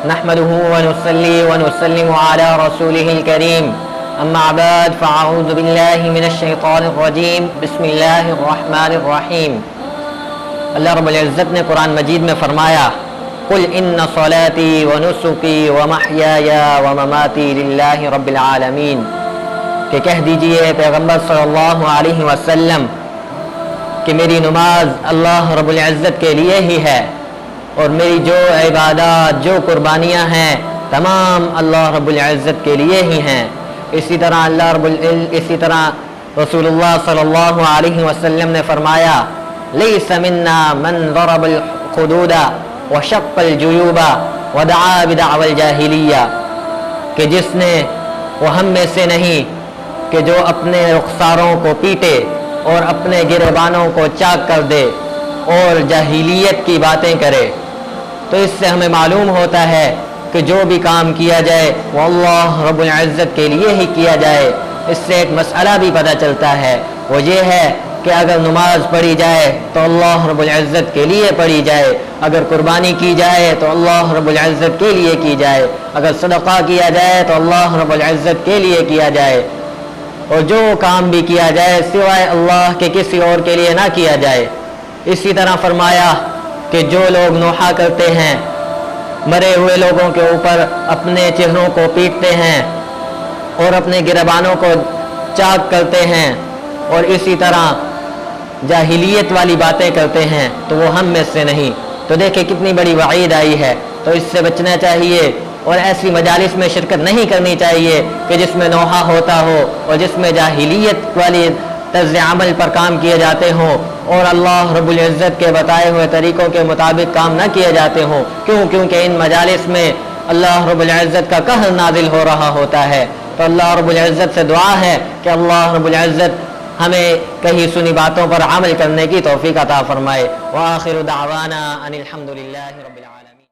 نحمده ونصلي ونسلم على رسوله الكريم اما بعد فاعوذ بالله من الشیطان الرجیم بسم اللہ الرحمن الرحیم۔ اللہ رب العزت نے قرآن مجید میں فرمایا قل ان صلاتي ونسكي ومحياي ومماتي لله رب العالمین، کہ کہہ دیجئے پیغمبر صلی اللہ علیہ وسلم کہ میری نماز اللہ رب العزت کے لیے ہی ہے، اور میری جو عبادات جو قربانیاں ہیں تمام اللہ رب العزت کے لیے ہی ہیں۔ اسی طرح رسول اللہ صلی اللہ علیہ وسلم نے فرمایا لیس منا من ضرب الخدود وشق الجیوب ودعا بدعوى الجاہلیہ، کہ جس نے وہ ہم میں سے نہیں کہ جو اپنے رخساروں کو پیٹے اور اپنے گریبانوں کو چاک کر دے اور جاہلیت کی باتیں کرے۔ تو اس سے ہمیں معلوم ہوتا ہے کہ جو بھی کام کیا جائے وہ اللہ رب العزت کے لیے ہی کیا جائے۔ اس سے ایک مسئلہ بھی پتہ چلتا ہے، وہ یہ ہے کہ اگر نماز پڑھی جائے تو اللہ رب العزت کے لیے پڑھی جائے، اگر قربانی کی جائے تو اللہ رب العزت کے لیے کی جائے، اگر صدقہ کیا جائے تو اللہ رب العزت کے لیے کیا جائے، اور جو کام بھی کیا جائے سوائے اللہ کے کسی اور کے لیے نہ کیا جائے۔ اسی طرح فرمایا کہ جو لوگ نوحہ کرتے ہیں، مرے ہوئے لوگوں کے اوپر اپنے چہروں کو پیٹتے ہیں اور اپنے گریبانوں کو چاک کرتے ہیں اور اسی طرح جاہلیت والی باتیں کرتے ہیں تو وہ ہم میں سے نہیں۔ تو دیکھیں کتنی بڑی وعید آئی ہے، تو اس سے بچنا چاہیے اور ایسی مجالس میں شرکت نہیں کرنی چاہیے کہ جس میں نوحہ ہوتا ہو اور جس میں جاہلیت والی طرز عمل پر کام کیے جاتے ہوں اور اللہ رب العزت کے بتائے ہوئے طریقوں کے مطابق کام نہ کیے جاتے ہوں۔ کیونکہ ان مجالس میں اللہ رب العزت کا قہر نازل ہو رہا ہوتا ہے۔ تو اللہ رب العزت سے دعا ہے کہ اللہ رب العزت ہمیں کہیں سنی باتوں پر عمل کرنے کی توفیق عطا فرمائے۔ وآخر دعوانا ان الحمد للہ رب العالمین۔